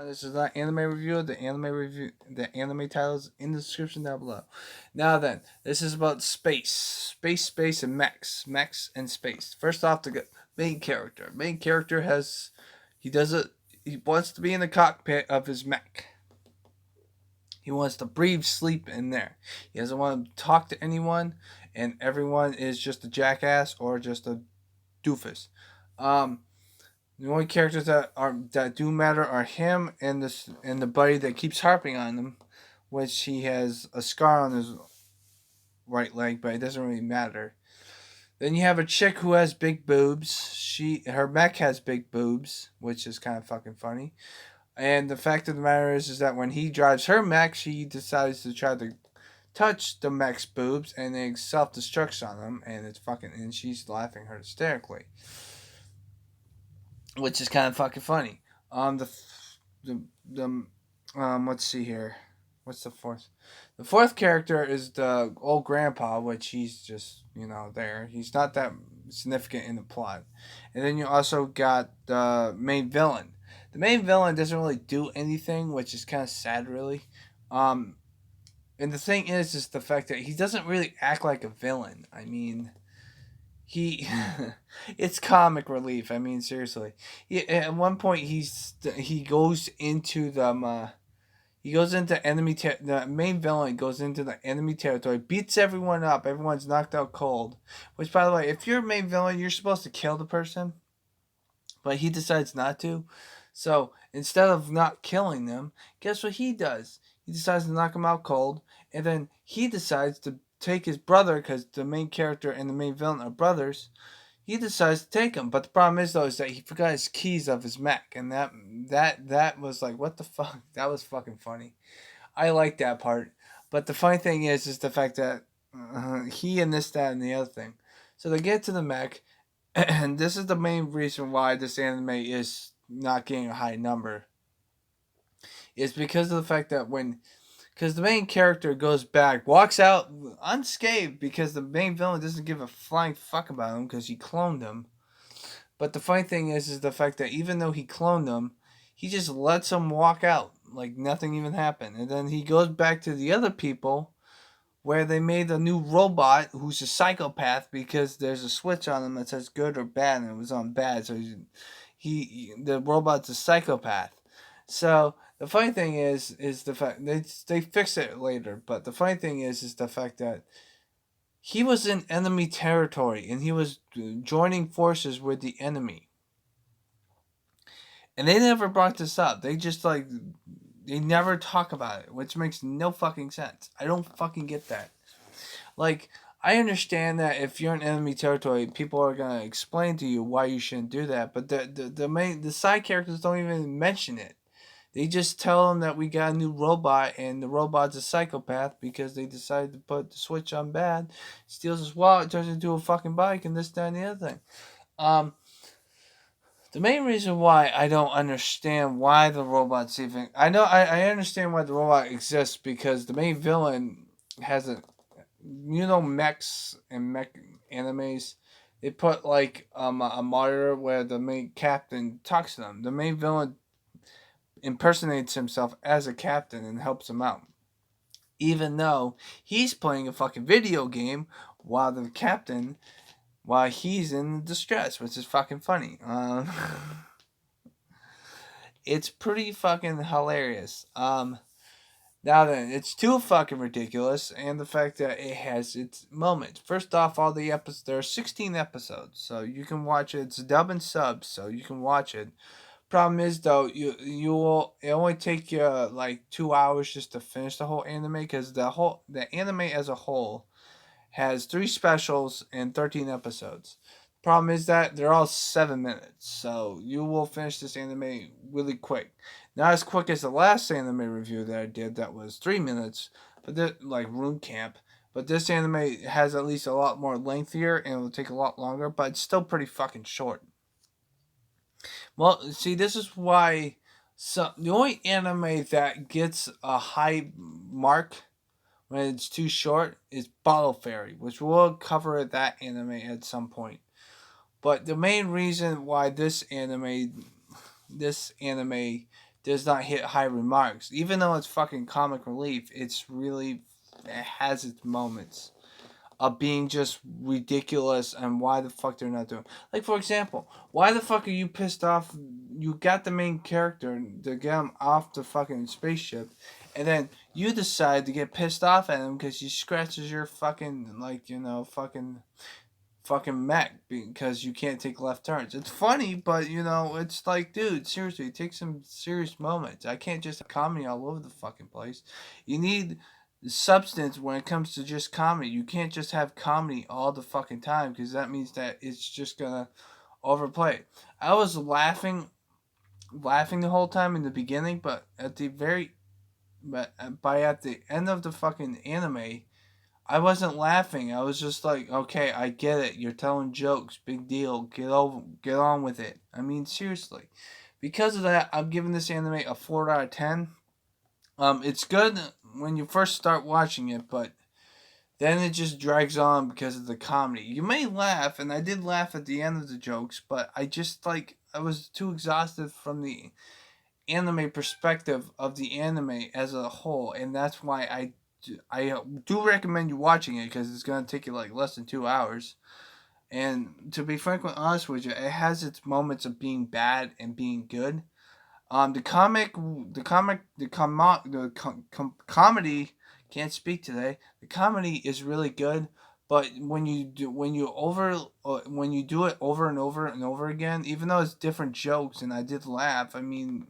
This is not anime review. The anime titles in the description down below. Now then, this is about space, and mechs and space. First off, the main character. Main character has, he does it. He wants to be in the cockpit of his mech. He wants to breathe sleep in there. He doesn't want to talk to anyone, and everyone is just a jackass or just a doofus. Um, the only characters that do matter are him and the buddy that keeps harping on him, which he has a scar on his right leg, but it doesn't really matter. Then you have a chick who has big boobs. Her mech has big boobs, which is kind of fucking funny. And the fact of the matter is that when he drives her mech, she decides to try to touch the mech's boobs, and it self destructs on him, and she's laughing hysterically, which is kind of fucking funny. The let's see here. What's the fourth? The fourth character is the old grandpa, which he's just there. He's not that significant in the plot. And then you also got the main villain. The main villain doesn't really do anything, which is kind of sad, really. Um, and the thing is the fact that he doesn't really act like a villain. I mean, he it's comic relief. I mean, seriously. At one point he goes into the main villain goes into the enemy territory, beats everyone up, everyone's knocked out cold. Which, by the way, if you're a main villain, you're supposed to kill the person, but he decides not to. So instead of not killing them, guess what he does? He decides to knock them out cold, and then he decides to take his brother, because the main character and the main villain are brothers. He decides to take him, but the problem is though is that he forgot his keys of his mech, and that was like, what the fuck? That was fucking funny. I like that part, but the funny thing is the fact that he and this, that, and the other thing. So they get to the mech, and this is the main reason why this anime is not getting a high number. Is because of the fact that because the main character goes back, walks out unscathed, because the main villain doesn't give a flying fuck about him because he cloned him. But the funny thing is the fact that even though he cloned him, he just lets him walk out like nothing even happened, and then he goes back to the other people where they made a new robot who's a psychopath, because there's a switch on him that says good or bad, and it was on bad, so the robot's a psychopath. So the funny thing is the fact they fix it later, but the funny thing is the fact that he was in enemy territory and he was joining forces with the enemy, and they never brought this up. They just they never talk about it, which makes no fucking sense. I don't fucking get that. Like, I understand that if you're in enemy territory, people are gonna explain to you why you shouldn't do that, but the side characters don't even mention it. They just tell them that we got a new robot, and the robot's a psychopath because they decided to put the switch on bad, steals his wallet, turns it into a fucking bike, and this, that, and the other thing. Um, the main reason why I don't understand why the robot's even, I understand why the robot exists, because the main villain has mechs and mech animes, they put like a monitor where the main captain talks to them. The main villain impersonates himself as a captain and helps him out, even though he's playing a fucking video game while he's in distress, which is fucking funny. It's pretty fucking hilarious. Now then, it's too fucking ridiculous, and the fact that it has its moments. First off, all the episodes, there are 16 episodes, so you can watch it. It's dub and sub, so you can watch it. Problem is though, it only take you like 2 hours just to finish the whole anime, because the anime as a whole has 3 specials and 13 episodes. Problem is that they're all 7 minutes, so you will finish this anime really quick. Not as quick as the last anime review that I did, that was 3 minutes, but like Rune Camp. But this anime has at least a lot more lengthier, and it will take a lot longer, but it's still pretty fucking short. Well, see, this is why. So the only anime that gets a high mark when it's too short is Bottle Fairy, which we'll cover that anime at some point. But the main reason why this anime does not hit high remarks. Even though it's fucking comic relief, it has its moments of being just ridiculous and why the fuck they're not doing. Like, for example, why the fuck are you pissed off? You got the main character to get him off the fucking spaceship, and then you decide to get pissed off at him because he scratches your fucking, like, fucking mech because you can't take left turns. It's funny, but it's like, dude, seriously, take some serious moments. I can't just have comedy all over the fucking place. You need substance when it comes to just comedy. You can't just have comedy all the fucking time because that means that it's just gonna overplay. I was laughing the whole time in the beginning, but by at the end of the fucking anime, I wasn't laughing. I was just like, okay, I get it. You're telling jokes. Big deal. Get on with it. I mean, seriously. Because of that, I'm giving this anime a 4 out of 10. It's good when you first start watching it, but then it just drags on because of the comedy. You may laugh, and I did laugh at the end of the jokes, but I was too exhausted from the anime perspective of the anime as a whole, and that's why I do recommend you watching it because it's gonna take you like less than 2 hours. And to be frankly honest with you, it has its moments of being bad and being good. Comedy can't speak today. The comedy is really good, but when you do it over and over and over again, even though it's different jokes, and I did laugh. I mean,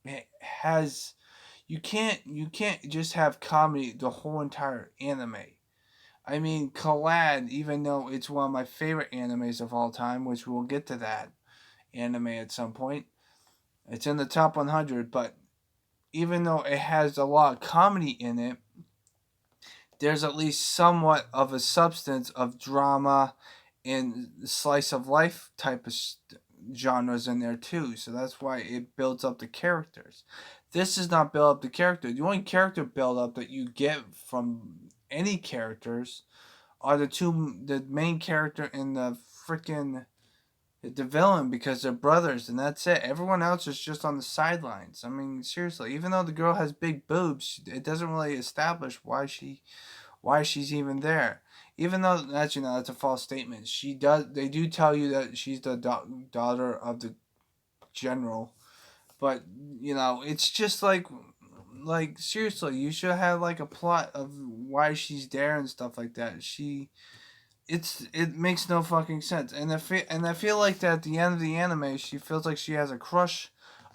it has you can't just have comedy the whole entire anime. I mean, Collad, even though it's one of my favorite animes of all time, which we'll get to that anime at some point, it's in the top 100, but even though it has a lot of comedy in it, there's at least somewhat of a substance of drama and slice of life type of genres in there too. So that's why it builds up the characters. This does not build up the character. The only character build up that you get from any characters are the main character and the freaking the villain, because they're brothers, and that's it. Everyone else is just on the sidelines. I mean, seriously, even though the girl has big boobs, it doesn't really establish why she's even there. Even though that's a false statement. They do tell you that she's the daughter of the general, but it's just like seriously, you should have like a plot of why she's there and stuff like that. It makes no fucking sense. And I feel like that at the end of the anime, she feels like she has a crush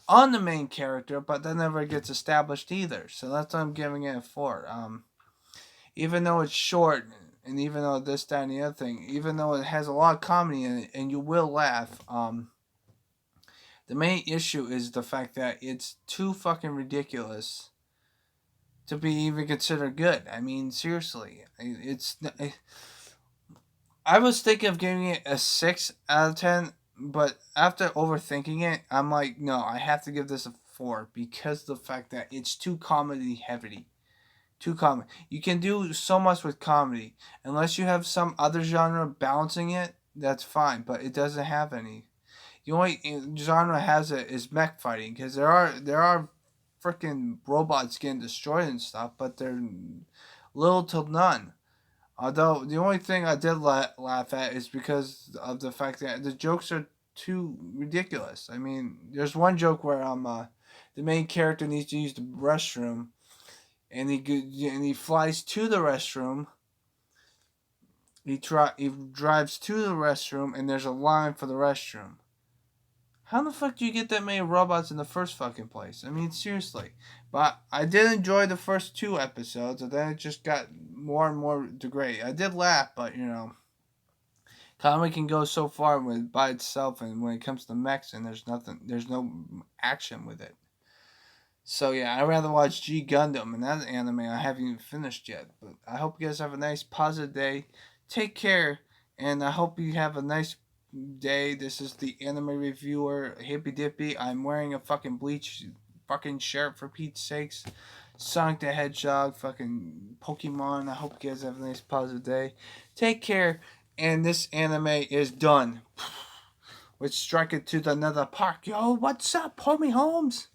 on the main character, but that never gets established either. So that's what I'm giving it a 4. Even though it's short, and even though this, that, and the other thing, even though it has a lot of comedy in it, and you will laugh, the main issue is the fact that it's too fucking ridiculous to be even considered good. I mean, seriously, I was thinking of giving it a 6 out of 10, but after overthinking it, I'm like, no, I have to give this a 4 because of the fact that it's too comedy heavy. Too comedy. You can do so much with comedy. Unless you have some other genre balancing it, that's fine, but it doesn't have any. The only genre has it is mech fighting, because there are freaking robots getting destroyed and stuff, but they're little to none. Although the only thing I did laugh at is because of the fact that the jokes are too ridiculous. I mean, there's one joke where the main character needs to use the restroom, and he flies to the restroom. He drives to the restroom, and there's a line for the restroom. How the fuck do you get that many robots in the first fucking place? I mean, seriously. But I did enjoy the first 2 episodes, and then it just got more and more degraded. I did laugh, but comedy can go so far by itself, and when it comes to mechs, and there's no action with it. So yeah, I'd rather watch G Gundam, and that anime I haven't even finished yet. But I hope you guys have a nice, positive day. Take care, and I hope you have a nice day. This is the anime reviewer, Hippy Dippy. I'm wearing a fucking Bleach fucking shirt, for Pete's sakes. Sonic the Hedgehog, fucking Pokemon. I hope you guys have a nice, positive day. Take care, and this anime is done. Let's strike it to the nether park. Yo, what's up, homie Holmes?